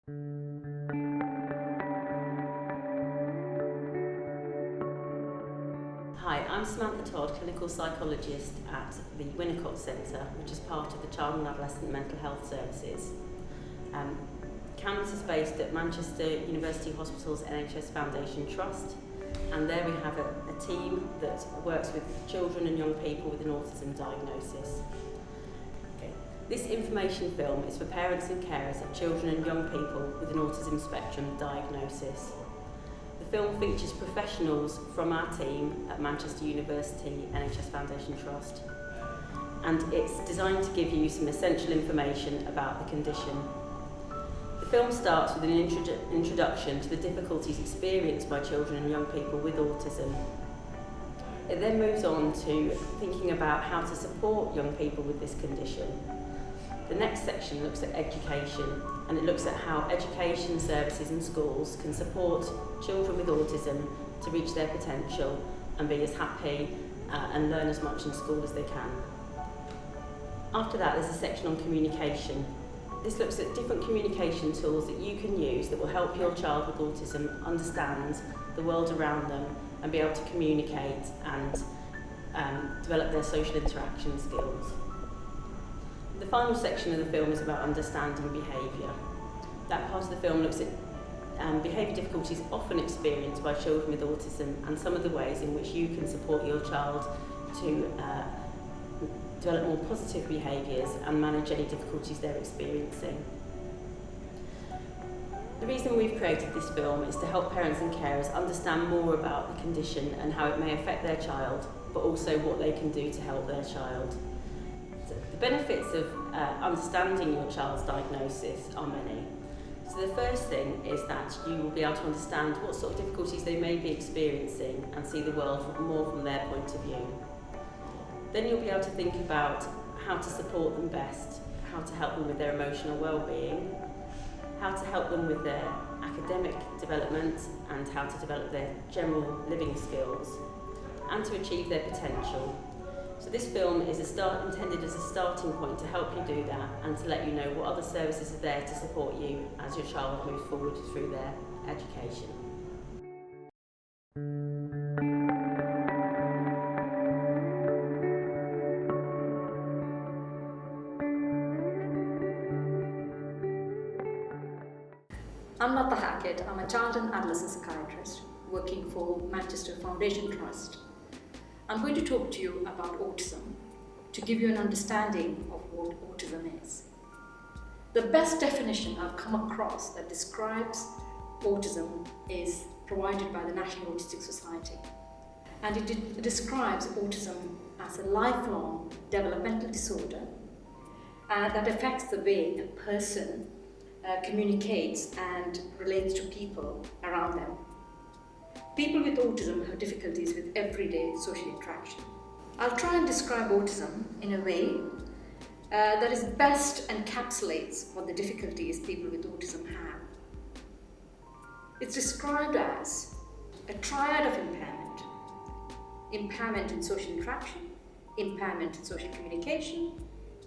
Hi, I'm Samantha Todd, clinical psychologist at the Winnicott Centre, which is part of the Child and Adolescent Mental Health Services. CAMS is based at Manchester University Hospital's NHS Foundation Trust, and there we have a team that works with children and young people with an autism diagnosis. This information film is for parents and carers of children and young people with an autism spectrum diagnosis. The film features professionals from our team at Manchester University NHS Foundation Trust, and it's designed to give you some essential information about the condition. The film starts with an introduction to the difficulties experienced by children and young people with autism. It then moves on to thinking about how to support young people with this condition. The next section looks at education, and it looks at how education services and schools can support children with autism to reach their potential and be as happy and learn as much in school as they can. After that, there's a section on communication. This looks at different communication tools that you can use that will help your child with autism understand the world around them and be able to communicate and develop their social interaction skills. The final section of the film is about understanding behaviour. That part of the film looks at behaviour difficulties often experienced by children with autism and some of the ways in which you can support your child to develop more positive behaviours and manage any difficulties they're experiencing. The reason we've created this film is to help parents and carers understand more about the condition and how it may affect their child, but also what they can do to help their child. So the benefits of understanding your child's diagnosis are many. So the first thing is that you will be able to understand what sort of difficulties they may be experiencing and see the world more from their point of view. Then you'll be able to think about how to support them best, how to help them with their emotional well-being, how to help them with their academic development and how to develop their general living skills, and to achieve their potential. So this film is intended as a starting point to help you do that and to let you know what other services are there to support you as your child moves forward through their education. I'm Lata Hackett. I'm a child and adolescent psychiatrist working for Manchester Foundation Trust. I'm going to talk to you about autism to give you an understanding of what autism is. The best definition I've come across that describes autism is provided by the National Autistic Society, and it describes autism as a lifelong developmental disorder that affects the way a person communicates and relates to people around them. People with autism have difficulties with everyday social interaction. I'll try and describe autism in a way that is best encapsulates what the difficulties people with autism have. It's described as a triad of impairment. Impairment in social interaction, impairment in social communication,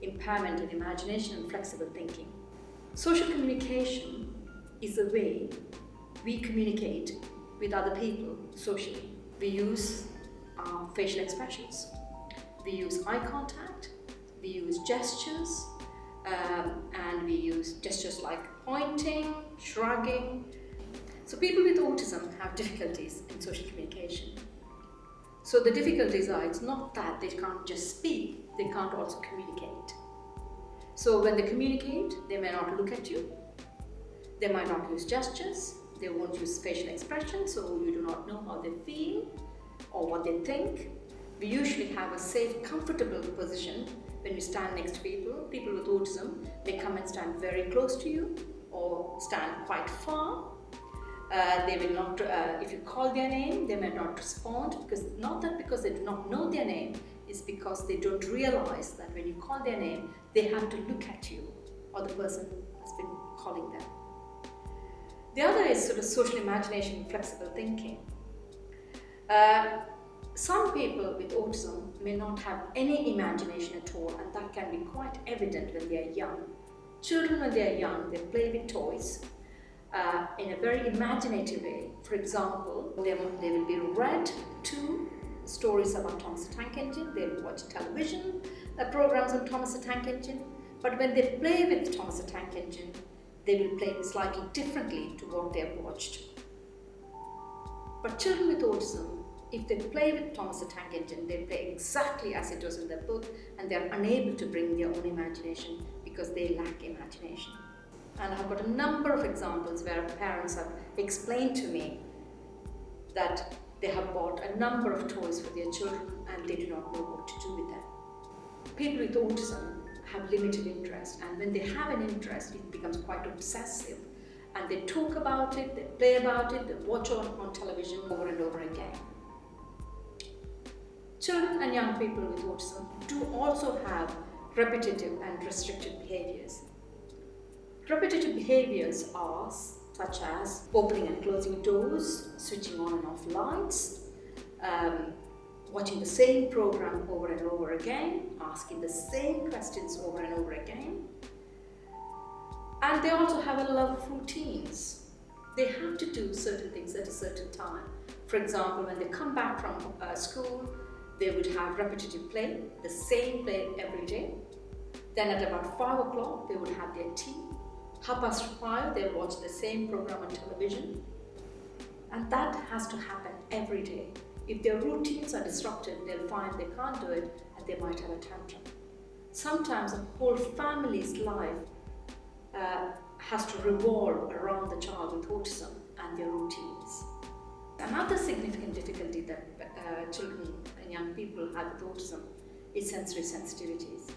impairment in imagination and flexible thinking. Social communication is the way we communicate with other people socially. We use facial expressions, we use eye contact, we use gestures, and we use gestures like pointing, shrugging. So people with autism have difficulties in social communication. So the difficulties are, it's not that they can't just speak, they can't also communicate. So when they communicate, they may not look at you, they might not use gestures, they won't use facial expressions, so you do not know how they feel or what they think. We usually have a safe, comfortable position when we stand next to people. People with autism may come and stand very close to you or stand quite far. They will not, if you call their name, they may not respond, because they do not know their name, it's because they don't realize that when you call their name, they have to look at you or the person has been calling them. The other is sort of social imagination and flexible thinking. Some people with autism may not have any imagination at all, and that can be quite evident when they are young. Children, when they are young, they play with toys, in a very imaginative way. For example, they will be read to stories about Thomas the Tank Engine, they will watch television programs on Thomas the Tank Engine, but when they play with Thomas the Tank Engine, they will play slightly differently to what they have watched. But children with autism, if they play with Thomas the Tank Engine, they play exactly as it was in their book, and they are unable to bring their own imagination because they lack imagination. And I've got a number of examples where parents have explained to me that they have bought a number of toys for their children and they do not know what to do with them. People with autism have limited interest, and when they have an interest, it becomes quite obsessive, and they talk about it, they play about it, they watch on television over and over again. Children and young people with autism do also have repetitive and restricted behaviors. Repetitive behaviors are such as opening and closing doors, switching on and off lights, watching the same program over and over again, asking the same questions over and over again. And they also have a love of routines. They have to do certain things at a certain time. For example, when they come back from school, they would have repetitive play, the same play every day. Then at about 5 o'clock, they would have their tea. 5:30, they watch the same program on television. And that has to happen every day. If their routines are disrupted, they'll find they can't do it and they might have a tantrum. Sometimes a whole family's life has to revolve around the child with autism and their routines. Another significant difficulty that children and young people have with autism is sensory sensitivities.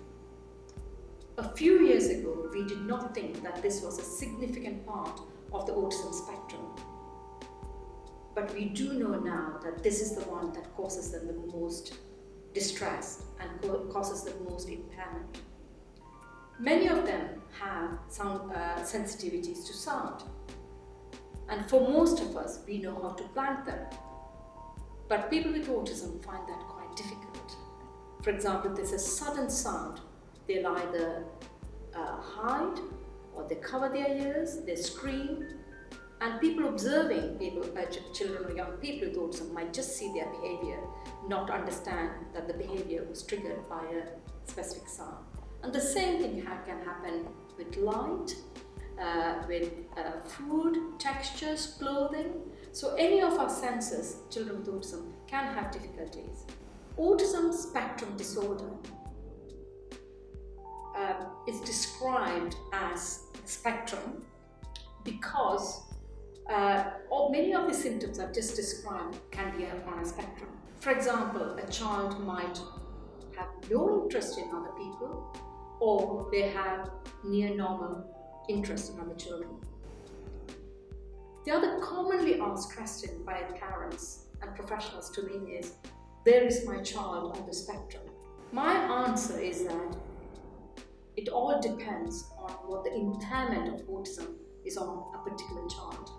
A few years ago, we did not think that this was a significant part of the autism spectrum. But we do know now that this is the one that causes them the most distress and causes them most impairment. Many of them have sound sensitivities to sound. And for most of us, we know how to plant them. But people with autism find that quite difficult. For example, if there's a sudden sound, they'll either hide or they cover their ears, they scream, and people observing children or young people with autism might just see their behavior, not understand that the behavior was triggered by a specific sound. And the same thing can happen with light, with food, textures, clothing. So any of our senses, children with autism can have difficulties. Autism spectrum disorder is described as spectrum because many of the symptoms I've just described can be on a spectrum. For example, a child might have no interest in other people, or they have near normal interest in other children. The other commonly asked question by parents and professionals to me is, where is my child on the spectrum? My answer is that it all depends on what the impairment of autism is on a particular child.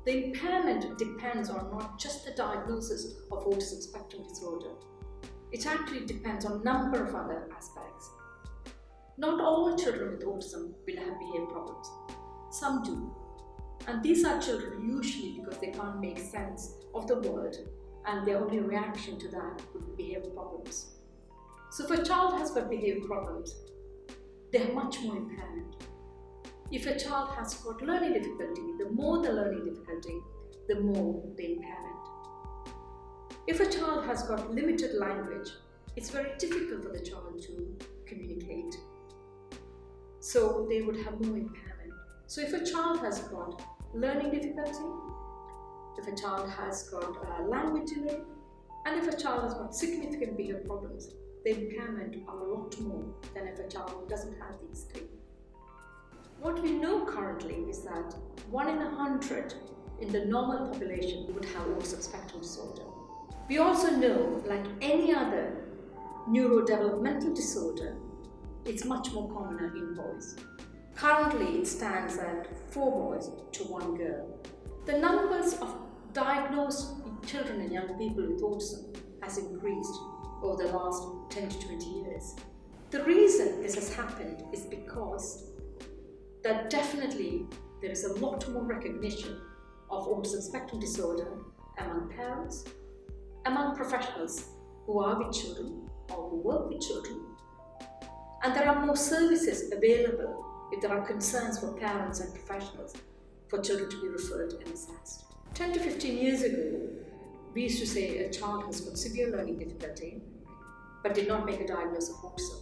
The impairment depends on not just the diagnosis of autism spectrum disorder. It actually depends on a number of other aspects. Not all children with autism will have behavior problems. Some do. And these are children usually because they can't make sense of the world, and their only reaction to that would be behavior problems. So if a child has got behavior problems, they have much more impairment. If a child has got learning difficulty, the more the learning difficulty, the more the impairment. If a child has got limited language, it's very difficult for the child to communicate. So they would have more impairment. So if a child has got learning difficulty, if a child has got language delay, and if a child has got significant behavior problems, the impairment are a lot more than if a child doesn't have these three. What we know currently is that 1 in 100 in the normal population would have autism spectrum disorder. We also know, like any other neurodevelopmental disorder, it's much more commoner in boys. Currently, it stands at 4 boys to 1 girl. The numbers of diagnosed children and young people with autism has increased over the last 10 to 20 years. The reason this has happened is because that definitely there is a lot more recognition of autism spectrum disorder among parents, among professionals who are with children or who work with children, and there are more services available if there are concerns for parents and professionals for children to be referred and assessed. 10 to 15 years ago, we used to say a child has got severe learning difficulty but did not make a diagnosis of autism.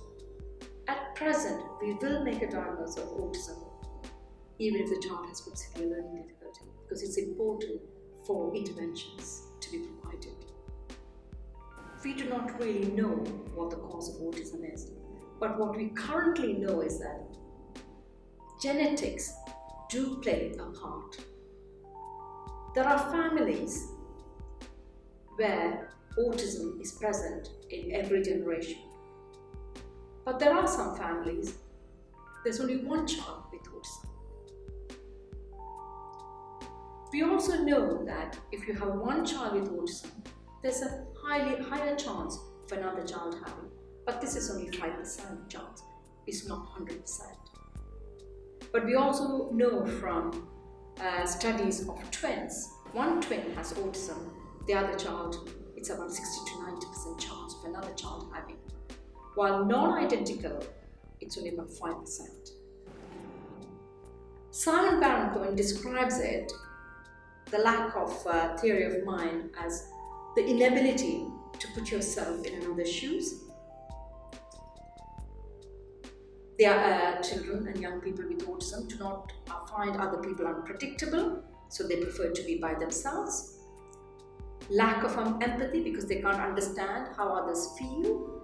At present, we will make a diagnosis of autism even if the child has got severe learning difficulty, because it's important for interventions to be provided. We do not really know what the cause of autism is, but what we currently know is that genetics do play a part. There are families where autism is present in every generation. But there are some families, there's only one child with autism. We also know that if you have one child with autism, there's a higher chance of another child having, but this is only 5% chance, it's not 100%. But we also know from studies of twins, one twin has autism, the other child, it's about 60 to 90% chance of another child having. While non-identical, it's only about 5%. Simon Baron-Cohen describes it, the lack of theory of mind, as the inability to put yourself in another's shoes. There are children and young people with autism do not find other people unpredictable, so they prefer to be by themselves. Lack of empathy because they can't understand how others feel.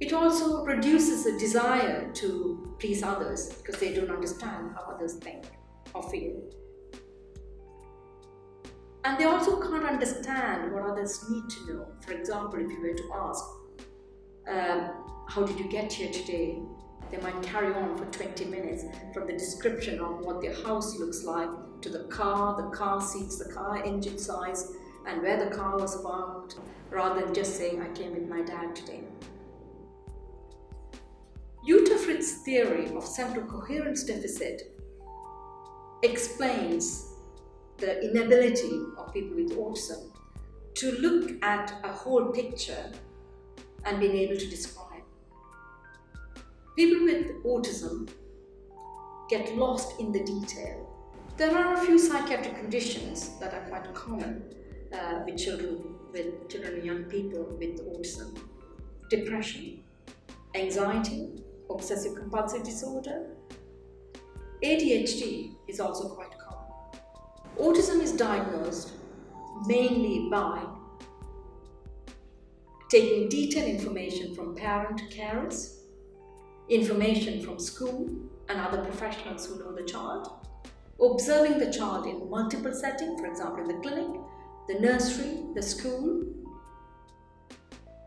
It also reduces the desire to please others because they don't understand how others think or feel. And they also can't understand what others need to know. For example, if you were to ask, how did you get here today? They might carry on for 20 minutes from the description of what their house looks like to the car seats, the car engine size, and where the car was parked, rather than just saying, I came with my dad today. Jutta Fritz's theory of central coherence deficit explains the inability of people with autism to look at a whole picture and being able to describe. People with autism get lost in the detail. There are a few psychiatric conditions that are quite common with children and young people with autism. Depression, anxiety, obsessive compulsive disorder. ADHD is also quite common. Autism is diagnosed mainly by taking detailed information from parent carers, information from school and other professionals who know the child, observing the child in multiple settings, for example in the clinic, the nursery, the school,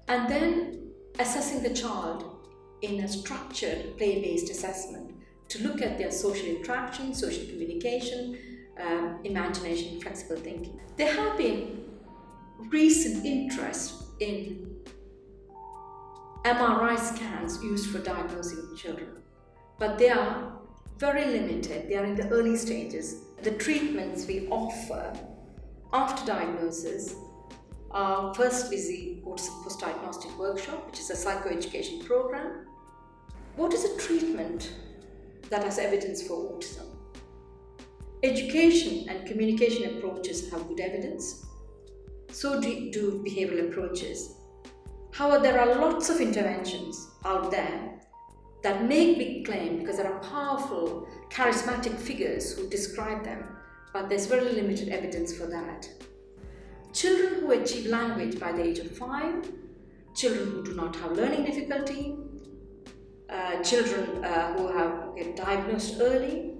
and then assessing the child in a structured play-based assessment to look at their social interaction, social communication, imagination, flexible thinking. There have been recent interest in MRI scans used for diagnosing children, but they are very limited. They are in the early stages. The treatments we offer after diagnosis are first is the Autism Post-Diagnostic Workshop, which is a psychoeducation program. What is a treatment that has evidence for autism? Education and communication approaches have good evidence. So do behavioral approaches. However, there are lots of interventions out there that make big claims because there are powerful, charismatic figures who describe them, but there's very limited evidence for that. Children who achieve language by the age of 5, children who do not have learning difficulty, children who get diagnosed early,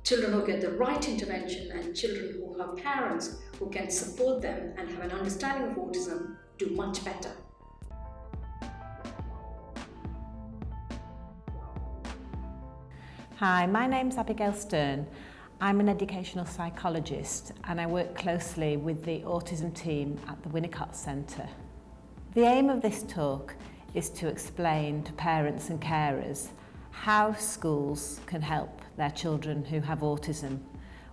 children who get the right intervention, and children who have parents who can support them and have an understanding of autism do much better. Hi, my name's Abigail Stern. I'm an educational psychologist and I work closely with the autism team at the Winnicott Centre. The aim of this talk is to explain to parents and carers how schools can help their children who have autism,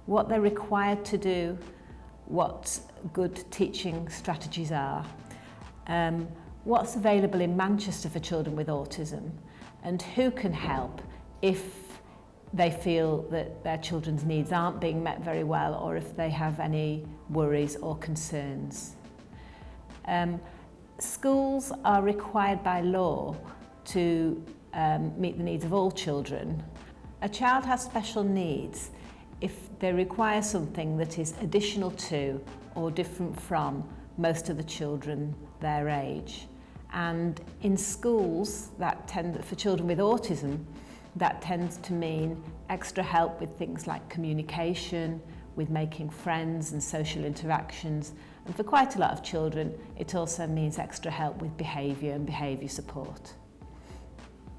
what they're required to do, what good teaching strategies are, what's available in Manchester for children with autism, and who can help if they feel that their children's needs aren't being met very well, or if they have any worries or concerns. Schools are required by law to meet the needs of all children. A child has special needs if they require something that is additional to or different from most of the children their age. And in schools, for children with autism, that tends to mean extra help with things like communication, with making friends and social interactions. And for quite a lot of children, it also means extra help with behaviour and behaviour support.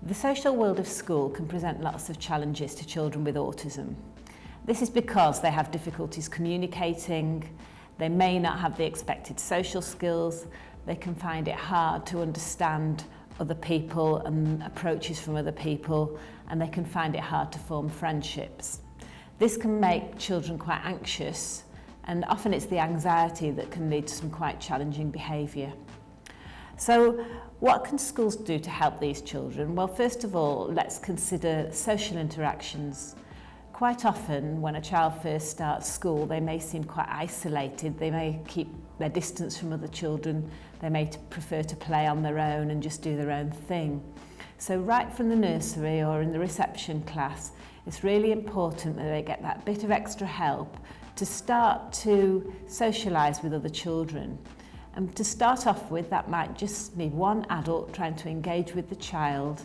The social world of school can present lots of challenges to children with autism. This is because they have difficulties communicating, they may not have the expected social skills, they can find it hard to understand other people and approaches from other people, and they can find it hard to form friendships. This can make children quite anxious, and often it's the anxiety that can lead to some quite challenging behaviour. So what can schools do to help these children? Well, first of all, let's consider social interactions. Quite often, when a child first starts school, they may seem quite isolated. They may keep their distance from other children. They may prefer to play on their own and just do their own thing. So right from the nursery or in the reception class, it's really important that they get that bit of extra help to start to socialise with other children. And to start off with, that might just be one adult trying to engage with the child.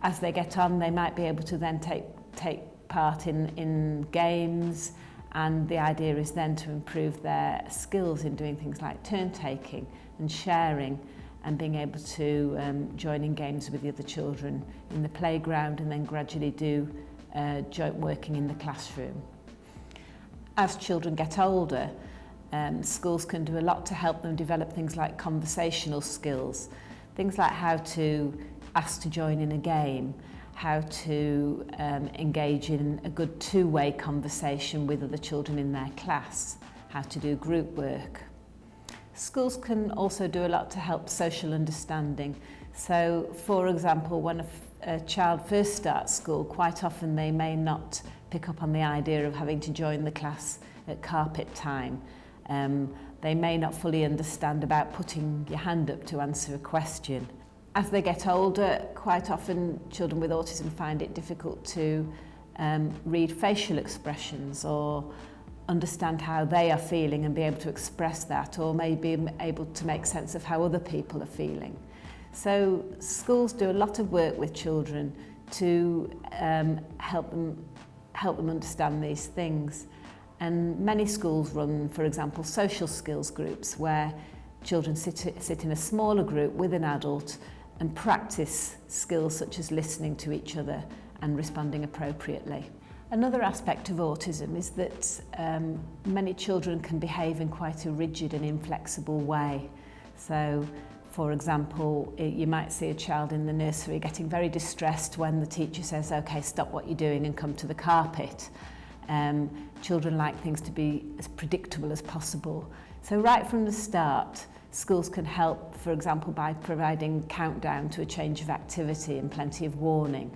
As they get on, they might be able to then take part in games, and the idea is then to improve their skills in doing things like turn taking and sharing, and being able to join in games with the other children in the playground, and then gradually do joint working in the classroom. As children get older, schools can do a lot to help them develop things like conversational skills, things like how to ask to join in a game, how to engage in a good two-way conversation with other children in their class, how to do group work. Schools can also do a lot to help social understanding. So, for example, when a child first starts school, quite often they may not pick up on the idea of having to join the class at carpet time. They may not fully understand about putting your hand up to answer a question. As they get older, quite often children with autism find it difficult to read facial expressions or understand how they are feeling and be able to express that, or maybe able to make sense of how other people are feeling. So schools do a lot of work with children to help them understand these things. And many schools run, for example, social skills groups where children sit in a smaller group with an adult and practice skills such as listening to each other and responding appropriately. Another aspect of autism is that many children can behave in quite a rigid and inflexible way. So, for example, you might see a child in the nursery getting very distressed when the teacher says, "Okay, stop what you're doing and come to the carpet." Children like things to be as predictable as possible. So right from the start, schools can help, for example, by providing countdown to a change of activity and plenty of warning.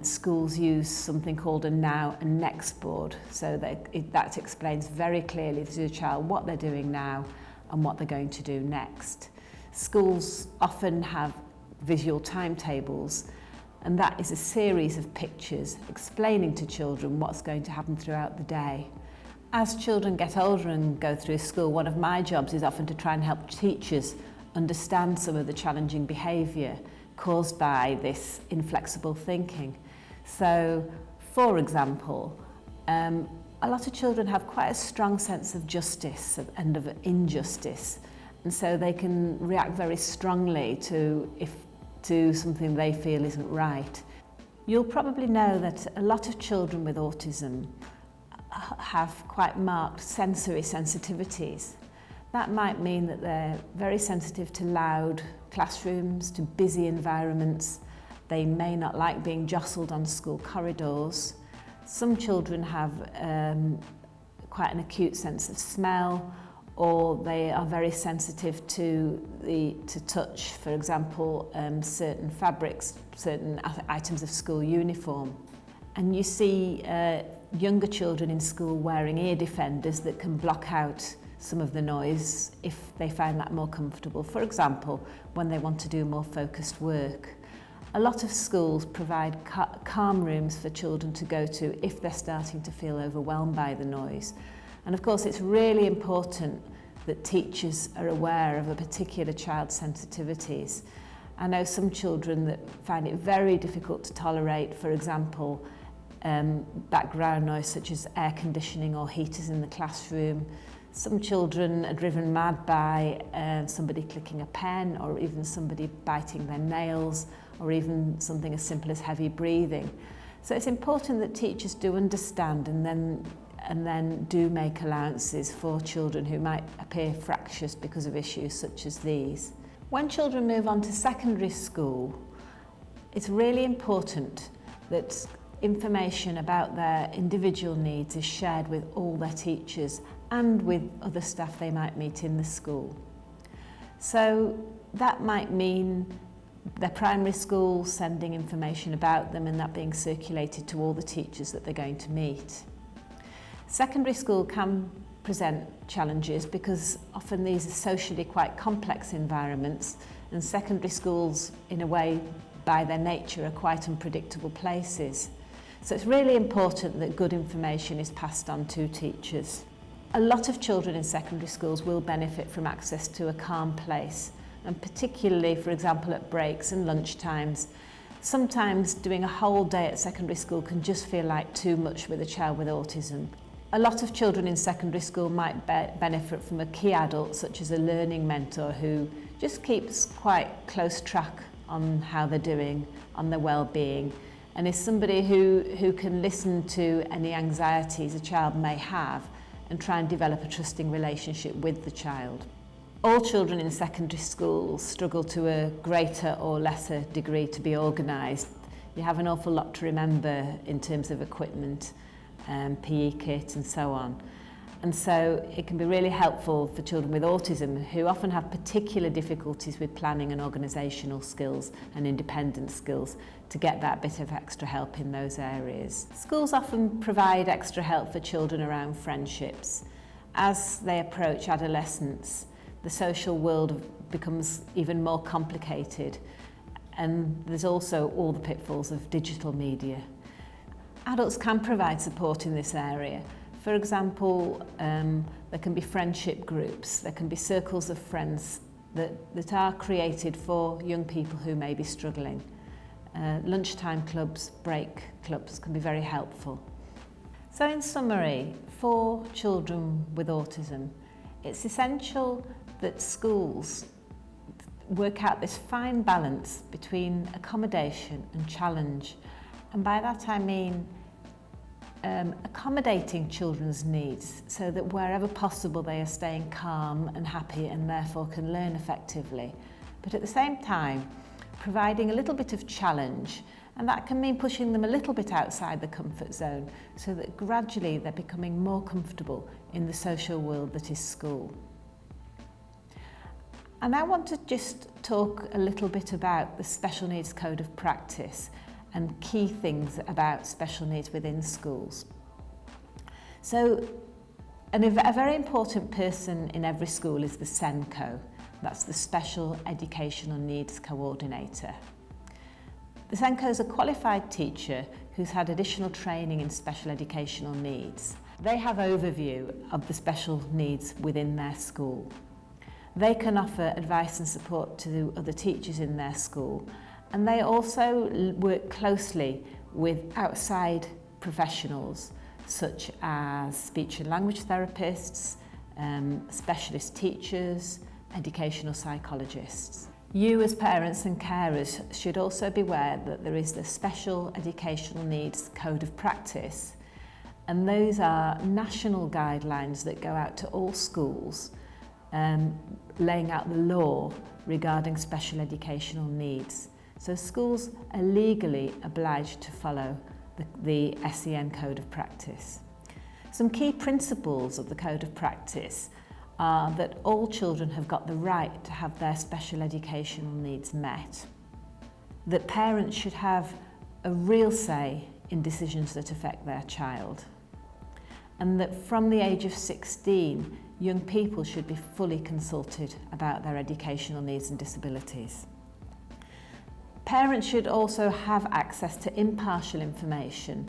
Schools use something called a now and next board, so that explains very clearly to the child what they're doing now and what they're going to do next. Schools often have visual timetables, and that is a series of pictures explaining to children what's going to happen throughout the day. As children get older and go through school, one of my jobs is often to try and help teachers understand some of the challenging behaviour caused by this inflexible thinking. So, for example, a lot of children have quite a strong sense of justice and of injustice, and so they can react very strongly to something they feel isn't right. You'll probably know that a lot of children with autism have quite marked sensory sensitivities. That might mean that they're very sensitive to loud classrooms, to busy environments. They may not like being jostled on school corridors. Some children have quite an acute sense of smell, or they are very sensitive to touch, for example, certain fabrics, certain items of school uniform. And you see younger children in school wearing ear defenders that can block out some of the noise if they find that more comfortable. For example, when they want to do more focused work. A lot of schools provide calm rooms for children to go to if they're starting to feel overwhelmed by the noise. And of course, it's really important that teachers are aware of a particular child's sensitivities. I know some children that find it very difficult to tolerate, for example, background noise such as air conditioning or heaters in the classroom. Some children are driven mad by somebody clicking a pen, or even somebody biting their nails, or even something as simple as heavy breathing. So it's important that teachers do understand and then do make allowances for children who might appear fractious because of issues such as these. When children move on to secondary school, it's really important that information about their individual needs is shared with all their teachers and with other staff they might meet in the school. So that might mean their primary school sending information about them and that being circulated to all the teachers that they're going to meet. Secondary school can present challenges because often these are socially quite complex environments, and secondary schools, in a way, by their nature, are quite unpredictable places. So it's really important that good information is passed on to teachers. A lot of children in secondary schools will benefit from access to a calm place, and particularly, for example, at breaks and lunch times. Sometimes doing a whole day at secondary school can just feel like too much with a child with autism. A lot of children in secondary school might benefit from a key adult, such as a learning mentor, who just keeps quite close track on how they're doing, on their well-being, and is somebody who can listen to any anxieties a child may have and try and develop a trusting relationship with the child. All children in secondary school struggle to a greater or lesser degree to be organised. You have an awful lot to remember in terms of equipment, PE kit and so on. And so it can be really helpful for children with autism who often have particular difficulties with planning and organisational skills and independent skills to get that bit of extra help in those areas. Schools often provide extra help for children around friendships. As they approach adolescence, the social world becomes even more complicated, and there's also all the pitfalls of digital media. Adults can provide support in this area. For example, there can be friendship groups, there can be circles of friends that are created for young people who may be struggling. Lunchtime clubs, break clubs can be very helpful. So in summary, for children with autism, it's essential that schools work out this fine balance between accommodation and challenge. And by that I mean accommodating children's needs so that wherever possible they are staying calm and happy and therefore can learn effectively. But at the same time, providing a little bit of challenge, and that can mean pushing them a little bit outside the comfort zone so that gradually they're becoming more comfortable in the social world that is school. And I want to just talk a little bit about the Special Needs Code of Practice and key things about special needs within schools. So, a very important person in every school is the SENCO. That's the Special Educational Needs Coordinator. The SENCO is a qualified teacher who's had additional training in special educational needs. They have overview of the special needs within their school. They can offer advice and support to other teachers in their school, and they also work closely with outside professionals such as speech and language therapists, specialist teachers, educational psychologists. You as parents and carers should also be aware that there is the Special Educational Needs Code of Practice, and those are national guidelines that go out to all schools, laying out the law regarding special educational needs. So schools are legally obliged to follow the SEN Code of Practice. Some key principles of the Code of Practice are that all children have got the right to have their special educational needs met, that parents should have a real say in decisions that affect their child, and that from the age of 16, young people should be fully consulted about their educational needs and disabilities. Parents should also have access to impartial information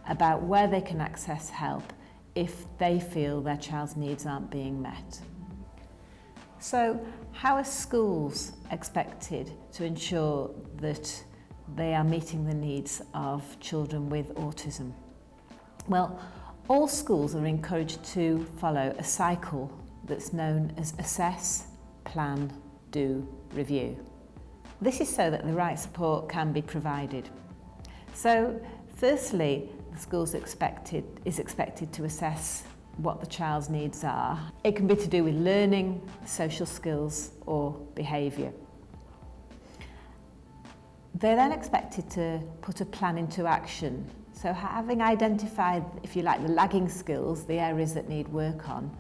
about where they can access help if they feel their child's needs aren't being met. So, how are schools expected to ensure that they are meeting the needs of children with autism? Well, all schools are encouraged to follow a cycle that's known as assess, plan, do, review. This is so that the right support can be provided. So, firstly, the school is expected to assess what the child's needs are. It can be to do with learning, social skills, or behaviour. They're then expected to put a plan into action. So having identified, if you like, the lagging skills, the areas that need work on,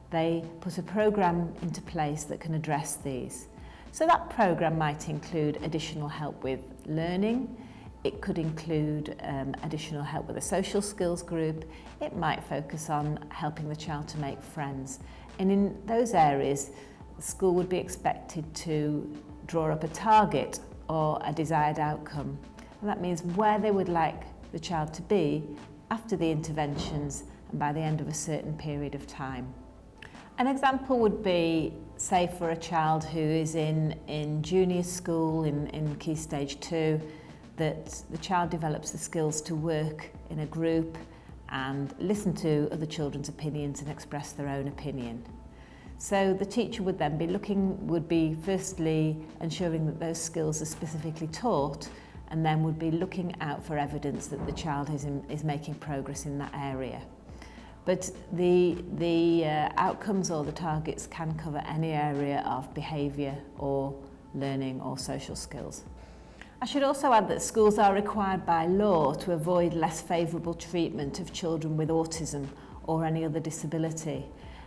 they put a programme into place that can address these. So that programme might include additional help with learning, it could include additional help with a social skills group, it might focus on helping the child to make friends. And in those areas, the school would be expected to draw up a target or a desired outcome. And that means where they would like the child to be after the interventions and by the end of a certain period of time. An example would be, say, for a child who is in junior school, in Key Stage 2, that the child develops the skills to work in a group and listen to other children's opinions and express their own opinion. So the teacher would then be firstly ensuring that those skills are specifically taught, and then would be looking out for evidence that the child is making progress in that area. But the outcomes or the targets can cover any area of behaviour or learning or social skills. I should also add that schools are required by law to avoid less favourable treatment of children with autism or any other disability.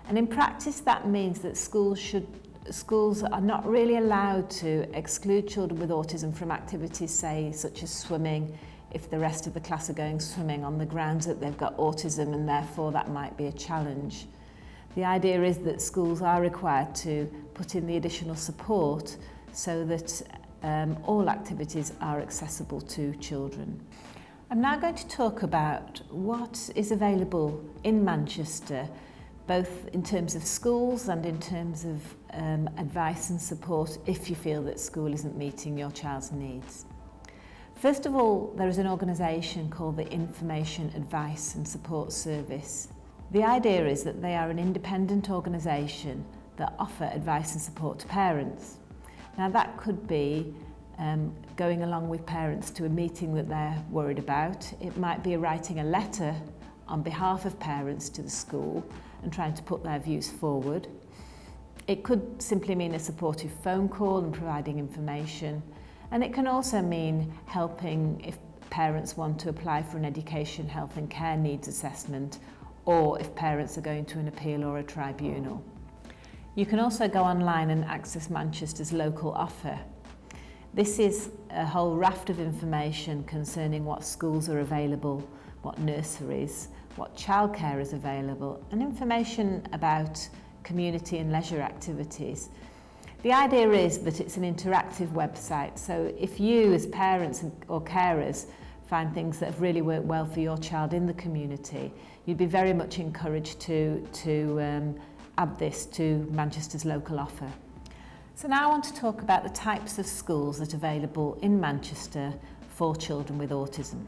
And in practice that means that schools are not really allowed to exclude children with autism from activities, say, such as swimming, if the rest of the class are going swimming on the grounds that they've got autism, and therefore that might be a challenge. The idea is that schools are required to put in the additional support so that all activities are accessible to children. I'm now going to talk about what is available in Manchester, both in terms of schools and in terms of advice and support if you feel that school isn't meeting your child's needs. First of all, there is an organisation called the Information, Advice and Support Service. The idea is that they are an independent organisation that offer advice and support to parents. Now that could be going along with parents to a meeting that they're worried about. It might be writing a letter on behalf of parents to the school and trying to put their views forward. It could simply mean a supportive phone call and providing information. And it can also mean helping if parents want to apply for an education, health and care needs assessment, or if parents are going to an appeal or a tribunal. You can also go online and access Manchester's local offer. This is a whole raft of information concerning what schools are available, what nurseries, what childcare is available, and information about community and leisure activities. The idea is that it's an interactive website, so if you as parents or carers find things that have really worked well for your child in the community, you'd be very much encouraged to add this to Manchester's local offer. So now I want to talk about the types of schools that are available in Manchester for children with autism.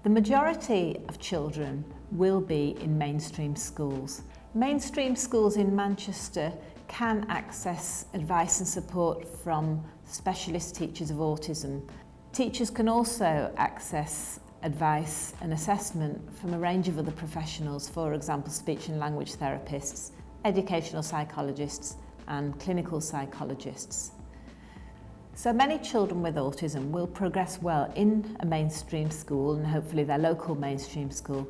The majority of children will be in mainstream schools. Mainstream schools in Manchester can access advice and support from specialist teachers of autism. Teachers can also access advice and assessment from a range of other professionals, for example, speech and language therapists, educational psychologists and clinical psychologists. So many children with autism will progress well in a mainstream school, and hopefully their local mainstream school,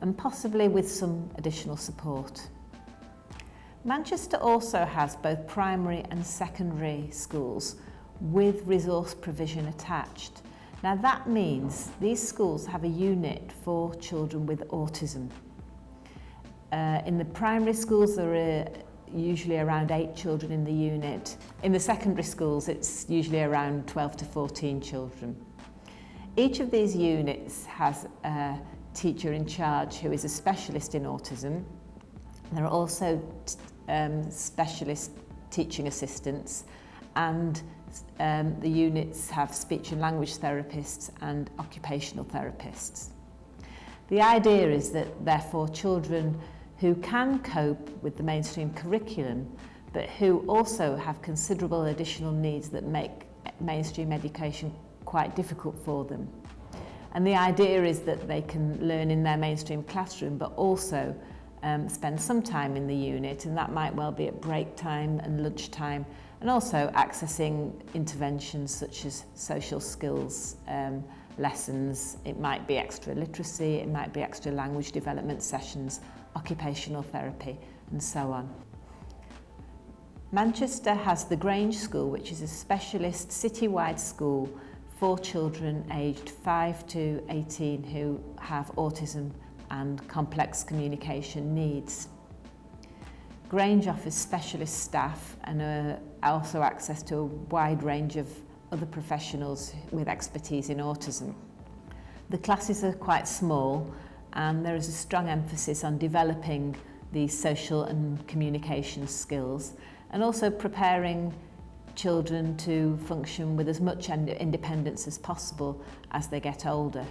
and possibly with some additional support. Manchester also has both primary and secondary schools with resource provision attached. Now that means these schools have a unit for children with autism. In the primary schools there are usually around 8 children in the unit. In the secondary schools it's usually around 12 to 14 children. Each of these units has a teacher in charge who is a specialist in autism. There are also specialist teaching assistants, and the units have speech and language therapists and occupational therapists. The idea is that therefore children who can cope with the mainstream curriculum but who also have considerable additional needs that make mainstream education quite difficult for them. And the idea is that they can learn in their mainstream classroom but also spend some time in the unit, and that might well be at break time and lunch time, and also accessing interventions such as social skills lessons. It might be extra literacy, it might be extra language development sessions, occupational therapy and so on. Manchester has the Grange School, which is a specialist citywide school for children aged 5 to 18 who have autism and complex communication needs. Grange offers specialist staff and also access to a wide range of other professionals with expertise in autism. The classes are quite small, and there is a strong emphasis on developing these social and communication skills, and also preparing children to function with as much independence as possible as they get older.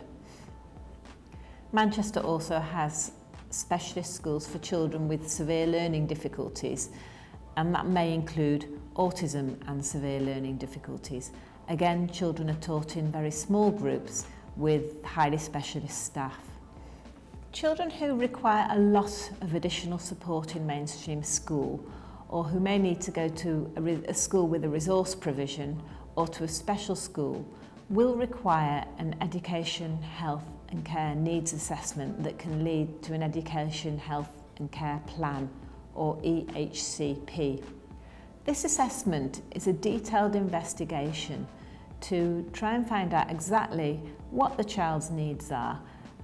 Manchester also has specialist schools for children with severe learning difficulties, and that may include autism and severe learning difficulties. Again, children are taught in very small groups with highly specialist staff. Children who require a lot of additional support in mainstream school, or who may need to go to a school with a resource provision or to a special school, will require an education, health and care needs assessment that can lead to an education, health and care plan, or EHCP. This assessment is a detailed investigation to try and find out exactly what the child's needs are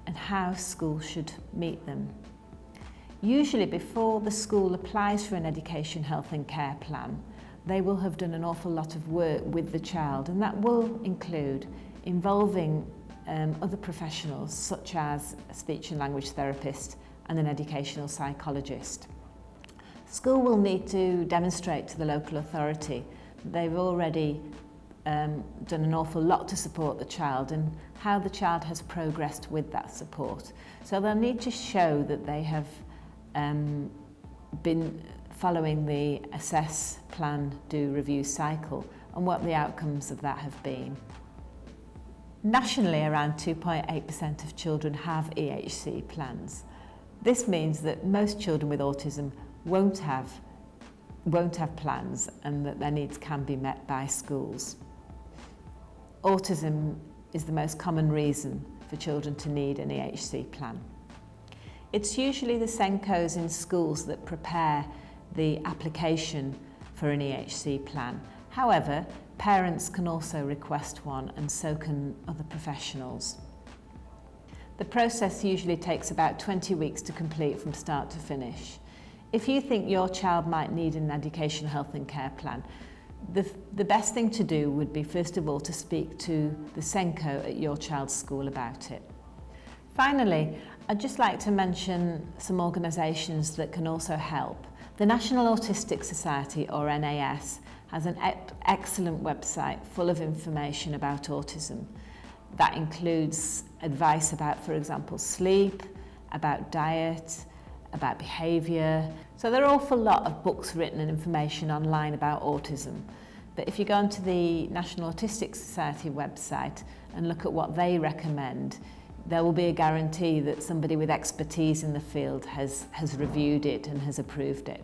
and how school should meet them. Usually before the school applies for an education, health and care plan, they will have done an awful lot of work with the child, and that will include involving other professionals such as a speech and language therapist and an educational psychologist. School will need to demonstrate to the local authority that they've already done an awful lot to support the child and how the child has progressed with that support. So they'll need to show that they have been following the assess, plan, do, review cycle and what the outcomes of that have been. Nationally, around 2.8% of children have EHC plans. This means that most children with autism won't have plans, and that their needs can be met by schools. Autism is the most common reason for children to need an EHC plan. It's usually the SENCOs in schools that prepare the application for an EHC plan. However, parents can also request one, and so can other professionals. The process usually takes about 20 weeks to complete from start to finish. If you think your child might need an education, health and care plan, the best thing to do would be first of all to speak to the SENCO at your child's school about it. Finally, I'd just like to mention some organisations that can also help. The National Autistic Society, or NAS, has an excellent website full of information about autism. That includes advice about, for example, sleep, about diet, about behaviour. So there are an awful lot of books written and information online about autism. But if you go onto the National Autistic Society website and look at what they recommend, there will be a guarantee that somebody with expertise in the field has reviewed it and has approved it.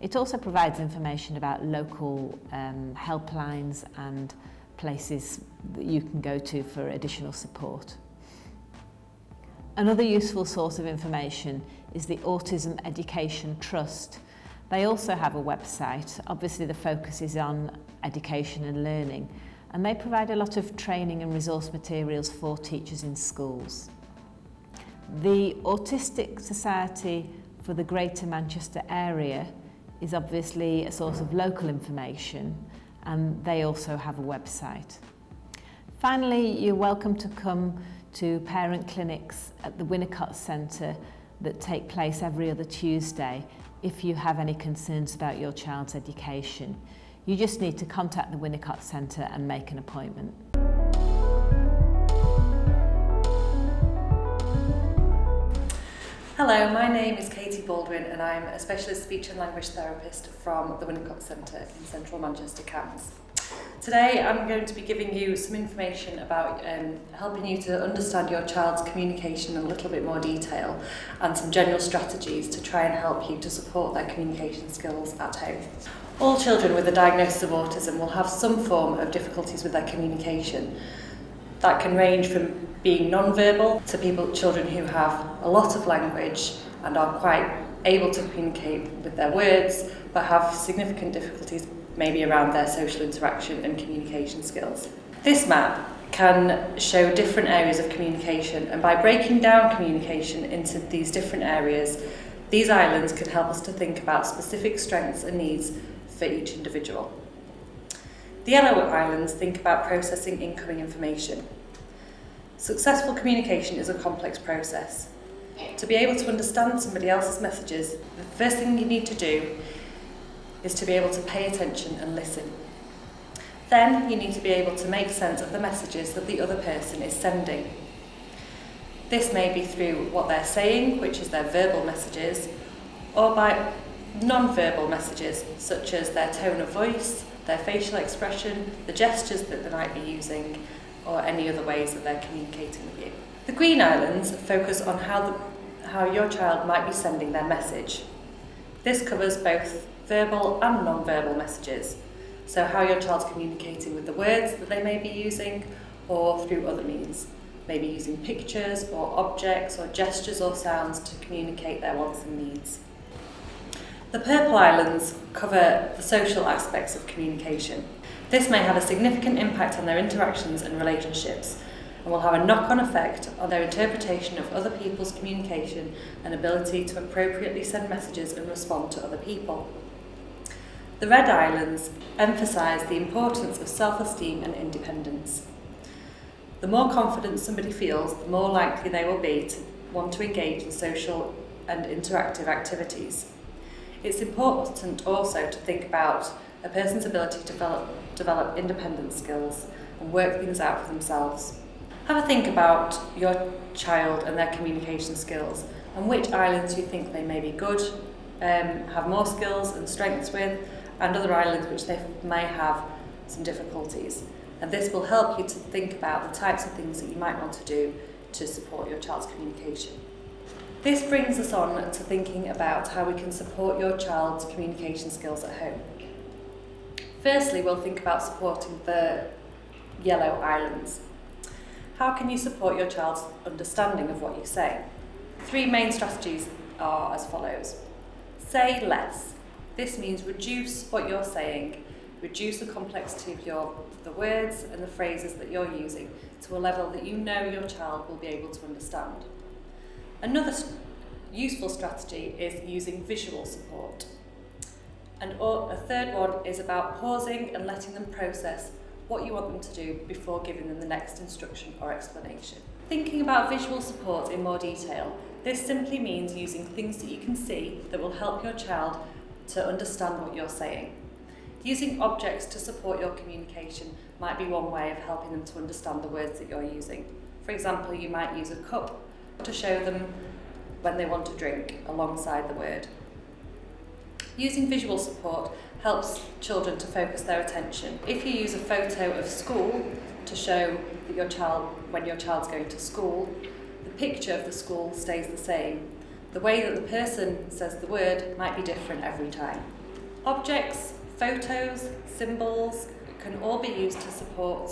It also provides information about local helplines and places that you can go to for additional support. Another useful source of information is the Autism Education Trust. They also have a website. Obviously the focus is on education and learning, and they provide a lot of training and resource materials for teachers in schools. The Autistic Society for the Greater Manchester area is obviously a source of local information, and they also have a website. Finally, you're welcome to come to parent clinics at the Winnicott Centre that take place every other Tuesday if you have any concerns about your child's education. You just need to contact the Winnicott Centre and make an appointment. Hello, my name is Katie Baldwin and I'm a specialist speech and language therapist from the Winnicott Centre in central Manchester, Cambs. Today I'm going to be giving you some information about helping you to understand your child's communication in a little bit more detail and some general strategies to try and help you to support their communication skills at home. All children with a diagnosis of autism will have some form of difficulties with their communication. That can range from being non-verbal to children who have a lot of language and are quite able to communicate with their words but have significant difficulties maybe around their social interaction and communication skills. This map can show different areas of communication, and by breaking down communication into these different areas, these islands can help us to think about specific strengths and needs for each individual. The yellow islands think about processing incoming information. Successful communication is a complex process. To be able to understand somebody else's messages, the first thing you need to do is to be able to pay attention and listen. Then you need to be able to make sense of the messages that the other person is sending. This may be through what they're saying, which is their verbal messages, or by non-verbal messages, such as their tone of voice, their facial expression, the gestures that they might be using, or any other ways that they're communicating with you. The green islands focus on how your child might be sending their message. This covers both verbal and non-verbal messages, so how your child's communicating with the words that they may be using or through other means, maybe using pictures or objects or gestures or sounds to communicate their wants and needs. The purple islands cover the social aspects of communication. This may have a significant impact on their interactions and relationships and will have a knock-on effect on their interpretation of other people's communication and ability to appropriately send messages and respond to other people. The red islands emphasise the importance of self-esteem and independence. The more confident somebody feels, the more likely they will be to want to engage in social and interactive activities. It's important also to think about a person's ability to develop independent skills and work things out for themselves. Have a think about your child and their communication skills and which islands you think they may be good, have more skills and strengths with, and other islands which they may have some difficulties. And this will help you to think about the types of things that you might want to do to support your child's communication. This brings us on to thinking about how we can support your child's communication skills at home. Firstly, we'll think about supporting the yellow islands. How can you support your child's understanding of what you say? 3 main strategies are as follows. Say less. This means reduce what you're saying, reduce the complexity of the words and the phrases that you're using to a level that you know your child will be able to understand. Another useful strategy is using visual support. And a third one is about pausing and letting them process what you want them to do before giving them the next instruction or explanation. Thinking about visual support in more detail, this simply means using things that you can see that will help your child to understand what you're saying. Using objects to support your communication might be one way of helping them to understand the words that you're using. For example, you might use a cup to show them when they want to drink alongside the word. Using visual support helps children to focus their attention. If you use a photo of school to show that when your child's going to school, the picture of the school stays the same. The way that the person says the word might be different every time. Objects, photos, symbols can all be used to support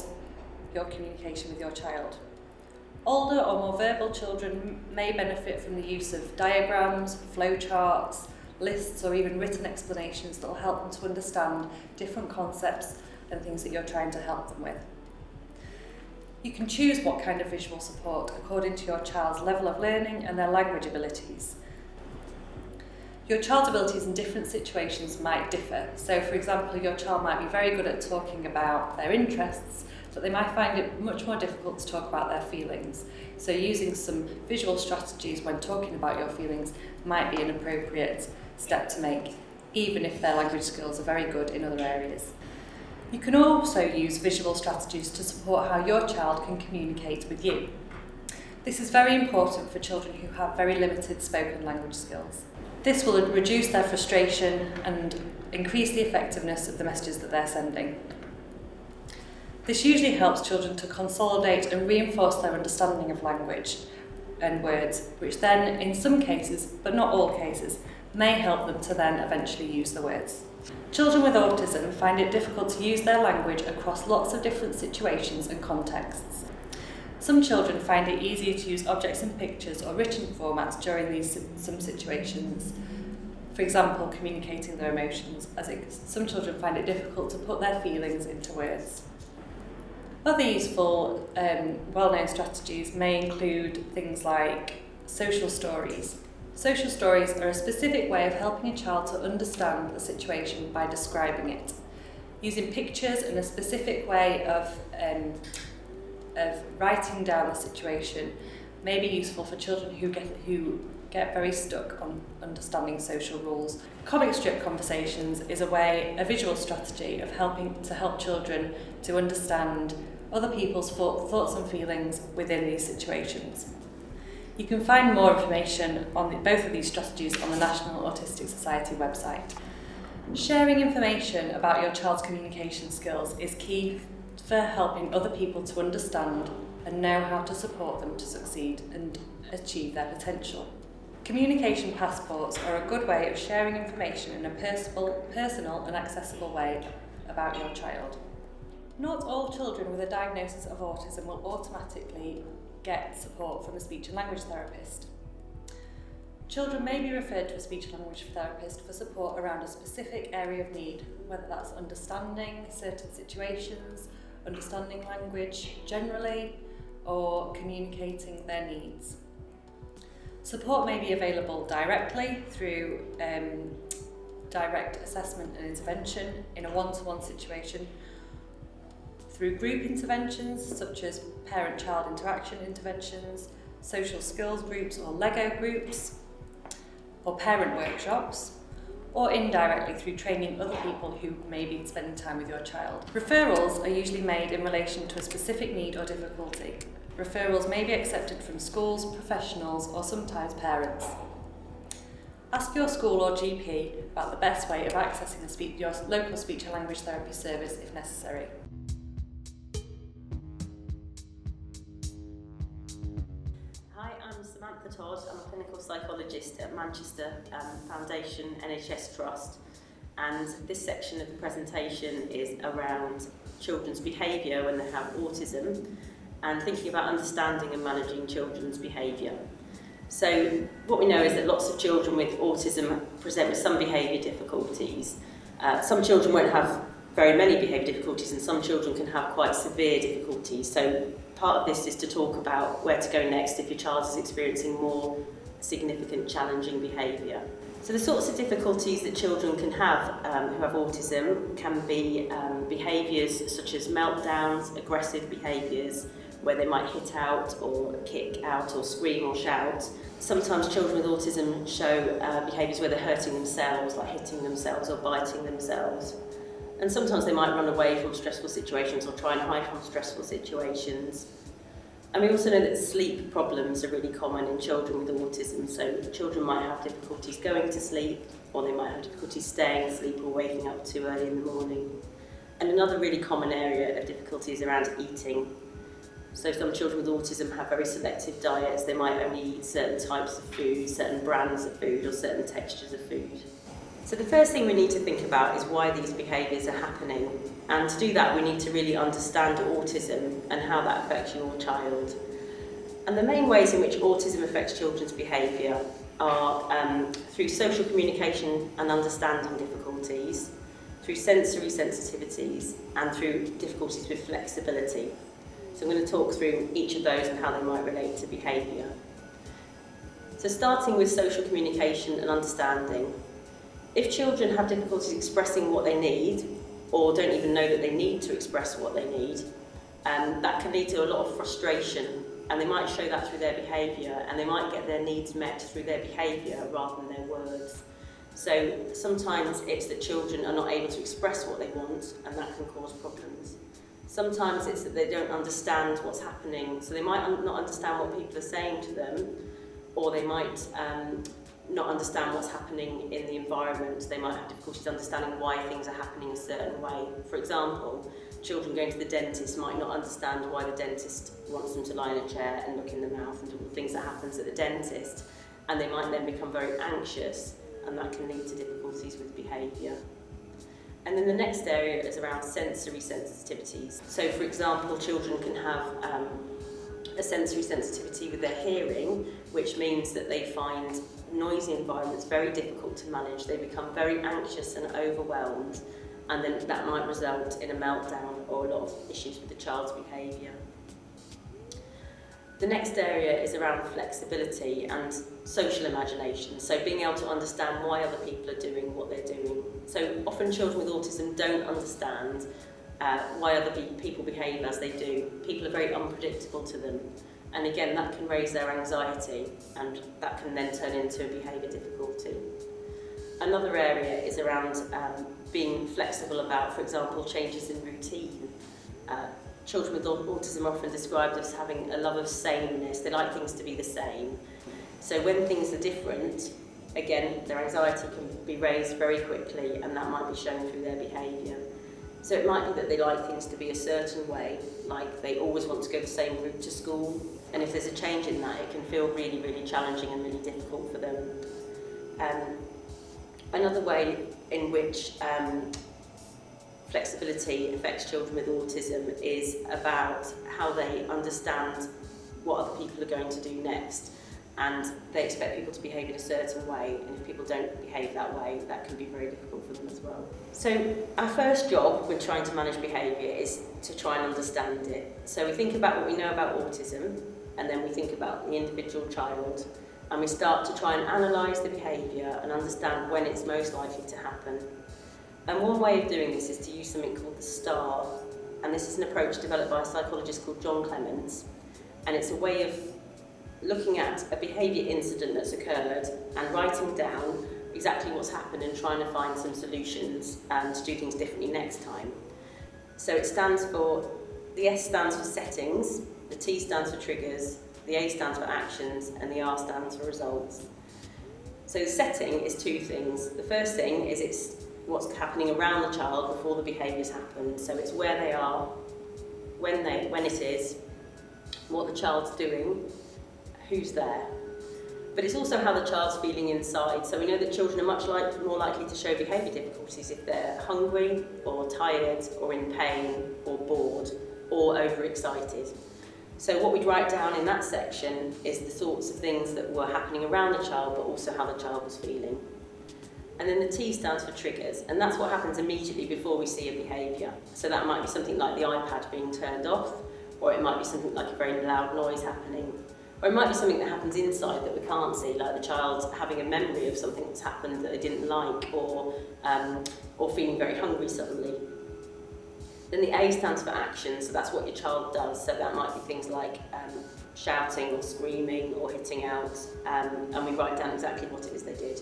your communication with your child. Older or more verbal children may benefit from the use of diagrams, flowcharts, lists, or even written explanations that will help them to understand different concepts and things that you're trying to help them with. You can choose what kind of visual support according to your child's level of learning and their language abilities. Your child's abilities in different situations might differ. So, for example, your child might be very good at talking about their interests, but they might find it much more difficult to talk about their feelings. So using some visual strategies when talking about your feelings might be an appropriate step to make, even if their language skills are very good in other areas. You can also use visual strategies to support how your child can communicate with you. This is very important for children who have very limited spoken language skills. This will reduce their frustration and increase the effectiveness of the messages that they're sending. This usually helps children to consolidate and reinforce their understanding of language and words, which then, in some cases, but not all cases, may help them to then eventually use the words. Children with autism find it difficult to use their language across lots of different situations and contexts. Some children find it easier to use objects and pictures or written formats during some situations. For example, communicating their emotions, some children find it difficult to put their feelings into words. Other useful, well-known strategies may include things like social stories. Social stories are a specific way of helping a child to understand the situation by describing it. Using pictures and a specific way of writing down the situation may be useful for children who get very stuck on understanding social rules. Comic strip conversations is a visual strategy of help children to understand other people's thoughts and feelings within these situations. You can find more information on both of these strategies on the National Autistic Society website. Sharing information about your child's communication skills is key for helping other people to understand and know how to support them to succeed and achieve their potential. Communication passports are a good way of sharing information in a personal and accessible way about your child. Not all children with a diagnosis of autism will automatically get support from a speech and language therapist. Children may be referred to a speech and language therapist for support around a specific area of need, whether that's understanding certain situations, understanding language generally, or communicating their needs. Support may be available directly through direct assessment and intervention in a one-to-one situation, through group interventions such as parent-child interaction interventions, social skills groups or Lego groups, or parent workshops, or indirectly through training other people who may be spending time with your child. Referrals are usually made in relation to a specific need or difficulty. Referrals may be accepted from schools, professionals, or sometimes parents. Ask your school or GP about the best way of accessing your local speech and language therapy service if necessary. Hi, I'm Samantha Todd. I'm a clinical psychologist at Manchester Foundation NHS Trust, and this section of the presentation is around children's behaviour when they have autism and thinking about understanding and managing children's behaviour. So what we know is that lots of children with autism present with some behaviour difficulties. Some children won't have very many behaviour difficulties, and some children can have quite severe difficulties. So part of this is to talk about where to go next if your child is experiencing more significant challenging behaviour. So the sorts of difficulties that children can have who have autism can be behaviours such as meltdowns, aggressive behaviours, where they might hit out or kick out or scream or shout. Sometimes children with autism show behaviours where they're hurting themselves, like hitting themselves or biting themselves. And sometimes they might run away from stressful situations or try and hide from stressful situations. And we also know that sleep problems are really common in children with autism. So children might have difficulties going to sleep, or they might have difficulties staying asleep or waking up too early in the morning. And another really common area of difficulty is around eating. So some children with autism have very selective diets. They might only eat certain types of food, certain brands of food, or certain textures of food. So the first thing we need to think about is why these behaviours are happening. And to do that, we need to really understand autism and how that affects your child. And the main ways in which autism affects children's behaviour are through social communication and understanding difficulties, through sensory sensitivities, and through difficulties with flexibility. So I'm going to talk through each of those and how they might relate to behaviour. So starting with social communication and understanding. If children have difficulties expressing what they need, or don't even know that they need to express what they need, that can lead to a lot of frustration, and they might show that through their behaviour, and they might get their needs met through their behaviour rather than their words. So sometimes it's that children are not able to express what they want, and that can cause problems. Sometimes it's that they don't understand what's happening, so they might not understand what people are saying to them, or they might not understand what's happening in the environment. They might have difficulties understanding why things are happening a certain way. For example, children going to the dentist might not understand why the dentist wants them to lie in a chair and look in the mouth and do all the things that happens at the dentist, and they might then become very anxious, and that can lead to difficulties with behaviour. And then the next area is around sensory sensitivities. So for example, children can have a sensory sensitivity with their hearing, which means that they find noisy environments very difficult to manage. They become very anxious and overwhelmed, and then that might result in a meltdown or a lot of issues with the child's behaviour. The next area is around flexibility and social imagination, so being able to understand why other people are doing what they're doing. So often children with autism don't understand why other people behave as they do. People are very unpredictable to them, and again that can raise their anxiety, and that can then turn into a behaviour difficulty. Another area is around being flexible about, for example, changes in routine. Children with autism are often described as having a love of sameness. They like things to be the same. So when things are different, again, their anxiety can be raised very quickly, and that might be shown through their behaviour. So it might be that they like things to be a certain way, like they always want to go the same route to school, and if there's a change in that, it can feel really, really challenging and really difficult for them. Another way in which flexibility affects children with autism is about how they understand what other people are going to do next, and they expect people to behave in a certain way, and if people don't behave that way, that can be very difficult for them as well. So our first job when trying to manage behaviour is to try and understand it. So we think about what we know about autism, and then we think about the individual child, and we start to try and analyse the behaviour and understand when it's most likely to happen. And one way of doing this is to use something called the STAR, and this is an approach developed by a psychologist called John Clements, and it's a way of looking at a behaviour incident that's occurred and writing down exactly what's happened and trying to find some solutions to do things differently next time. So it stands for, the S stands for settings, the T stands for triggers, the A stands for actions, and the R stands for results. So the setting is two things. The first thing is it's what's happening around the child before the behaviours happen. So it's where they are, when it is, what the child's doing, who's there. But it's also how the child's feeling inside. So we know that children are much more likely to show behaviour difficulties if they're hungry, or tired, or in pain, or bored, or overexcited. So what we'd write down in that section is the sorts of things that were happening around the child, but also how the child was feeling. And then the T stands for triggers, and that's what happens immediately before we see a behaviour. So that might be something like the iPad being turned off, or it might be something like a very loud noise happening. Or it might be something that happens inside that we can't see, like the child having a memory of something that's happened that they didn't like, or feeling very hungry suddenly. Then the A stands for action, so that's what your child does. So that might be things like shouting or screaming or hitting out, and we write down exactly what it is they did.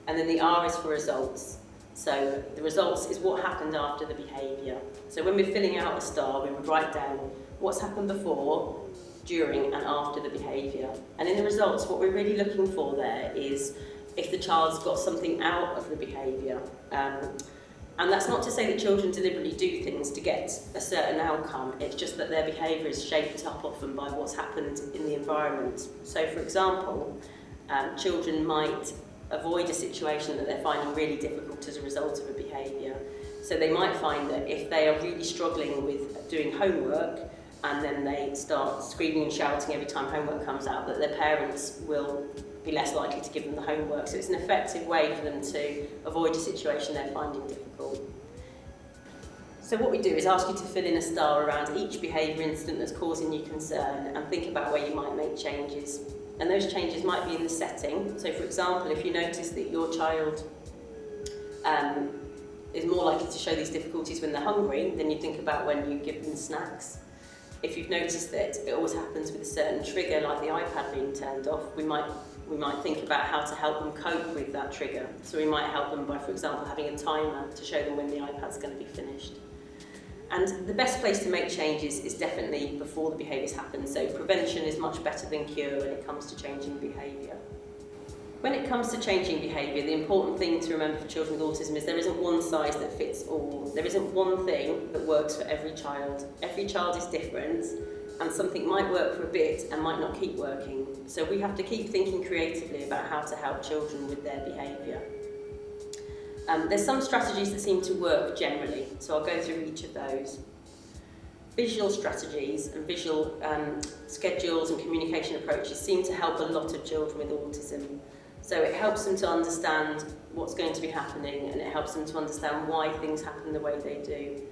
And then the R is for results. So the results is what happened after the behaviour. So when we're filling out a STAR, we would write down what's happened before, during and after the behaviour. And in the results, what we're really looking for there is if the child's got something out of the behaviour. And that's not to say that children deliberately do things to get a certain outcome, it's just that their behaviour is shaped up often by what's happened in the environment. So for example, children might avoid a situation that they're finding really difficult as a result of a behaviour. So they might find that if they are really struggling with doing homework and then they start screaming and shouting every time homework comes out, that their parents will be less likely to give them the homework. So it's an effective way for them to avoid a situation they're finding difficult. So what we do is ask you to fill in a star around each behaviour incident that's causing you concern and think about where you might make changes. And those changes might be in the setting. So for example, if you notice that your child is more likely to show these difficulties when they're hungry, then you think about when you give them snacks. If you've noticed that it always happens with a certain trigger, like the iPad being turned off, we might think about how to help them cope with that trigger. So we might help them by, for example, having a timer to show them when the iPad's going to be finished. And the best place to make changes is definitely before the behaviours happen. So prevention is much better than cure when it comes to changing behaviour. When it comes to changing behaviour, the important thing to remember for children with autism is there isn't one size that fits all. There isn't one thing that works for every child. Every child is different, and something might work for a bit and might not keep working. So we have to keep thinking creatively about how to help children with their behaviour. There's some strategies that seem to work generally, so I'll go through each of those. Visual strategies and visual schedules and communication approaches seem to help a lot of children with autism. So it helps them to understand what's going to be happening, and it helps them to understand why things happen the way they do.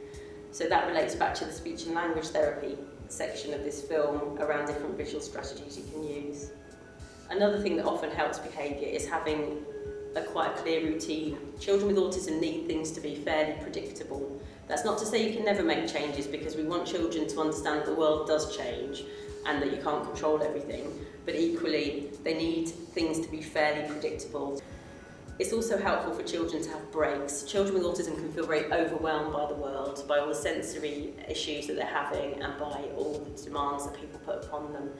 So that relates back to the speech and language therapy section of this film around different visual strategies you can use. Another thing that often helps behaviour is having quite a clear routine. Children with autism need things to be fairly predictable. That's not to say you can never make changes, because we want children to understand that the world does change and that you can't control everything, but equally they need things to be fairly predictable. It's also helpful for children to have breaks. Children with autism can feel very overwhelmed by the world, by all the sensory issues that they're having and by all the demands that people put upon them.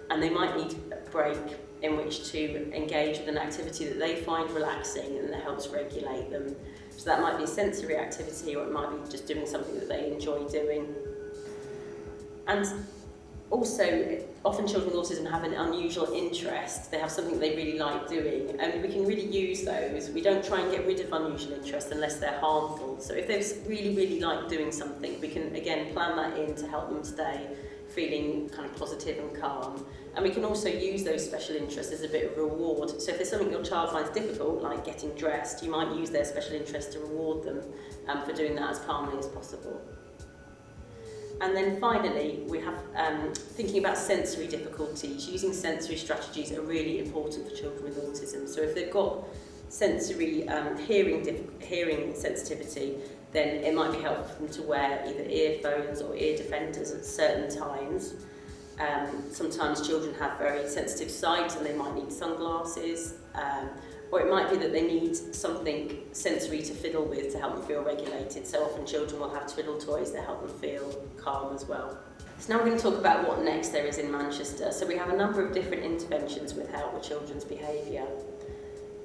And they might need a break in which to engage with an activity that they find relaxing and that helps regulate them. So that might be a sensory activity, or it might be just doing something that they enjoy doing. And also, often children with autism have an unusual interest. They have something they really like doing, and we can really use those. We don't try and get rid of unusual interests unless they're harmful. So if they really like doing something, we can again plan that in to help them stay feeling kind of positive and calm. And we can also use those special interests as a bit of a reward. So if there's something your child finds difficult, like getting dressed, you might use their special interest to reward them for doing that as calmly as possible. And then finally, we have thinking about sensory difficulties. Using sensory strategies are really important for children with autism. So if they've got sensory hearing sensitivity, then it might be helpful for them to wear either earphones or ear defenders at certain times. Sometimes children have very sensitive sight and they might need sunglasses, or it might be that they need something sensory to fiddle with to help them feel regulated. So often children will have twiddle toys that help them feel calm as well. So now we're going to talk about what next there is in Manchester. So we have a number of different interventions with help with children's behaviour.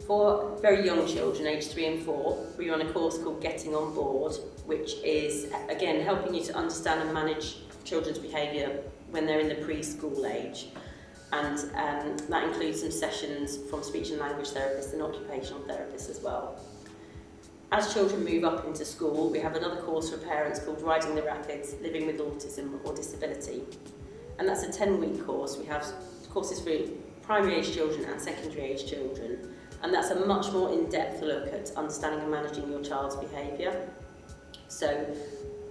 For very young children, aged 3 and 4, we run a course called Getting on Board, which is, again, helping you to understand and manage children's behaviour when they're in the preschool age. And that includes some sessions from speech and language therapists and occupational therapists as well. As children move up into school, we have another course for parents called Riding the Rapids, Living with Autism or Disability. And that's a 10-week course. We have courses for primary age children and secondary age children. And that's a much more in-depth look at understanding and managing your child's behaviour. So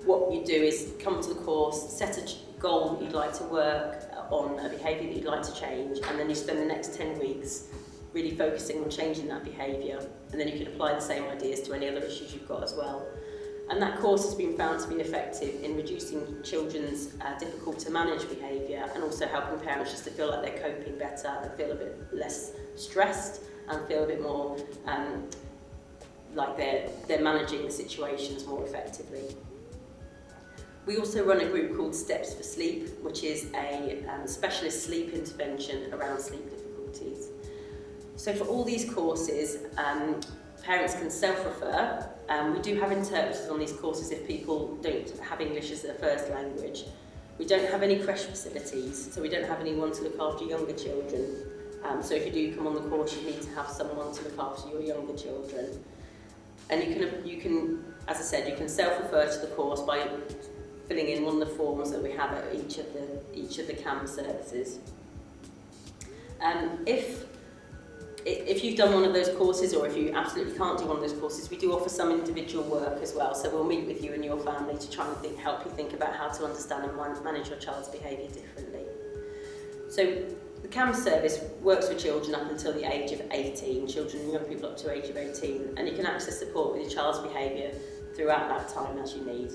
what you do is come to the course, set a goal that you'd like to work on, a behaviour that you'd like to change, and then you spend the next 10 weeks really focusing on changing that behaviour, and then you can apply the same ideas to any other issues you've got as well. And that course has been found to be effective in reducing children's difficult to manage behaviour, and also helping parents just to feel like they're coping better and feel a bit less stressed and feel a bit more like they're managing the situations more effectively. We also run a group called Steps for Sleep, which is a specialist sleep intervention around sleep difficulties. So for all these courses, parents can self-refer. We do have interpreters on these courses if people don't have English as their first language. We don't have any creche facilities, so we don't have anyone to look after younger children. So if you do come on the course, you need to have someone to look after your younger children. And you can, as I said, you can self-refer to the course by filling in one of the forms that we have at each of the CAM services. If you've done one of those courses, or if you absolutely can't do one of those courses, we do offer some individual work as well. So we'll meet with you and your family to try and help you think about how to understand and manage your child's behaviour differently. So the CAM service works with children up until the age of 18, children and young people up to the age of 18, and you can access support with your child's behaviour throughout that time as you need.